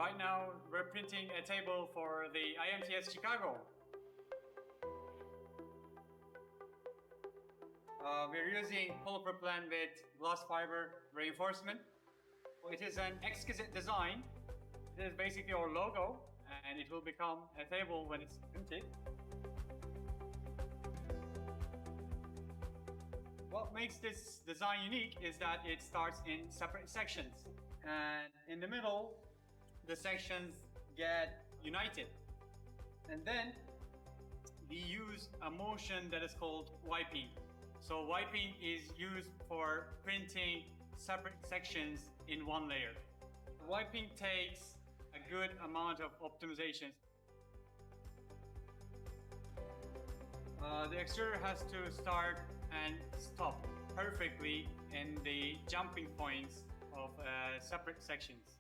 Right now, we're printing a table for the IMTS Chicago. We're using polypropylene with glass fiber reinforcement. It is an exquisite design. It is basically our logo, and it will become a table when it's printed. What makes this design unique is that it starts in separate sections, and in the middle, the sections get united. And then we use a motion that is called wiping. So wiping is used for printing separate sections in one layer. Wiping takes a good amount of optimization. The extruder has to start and stop perfectly in the jumping points of separate sections.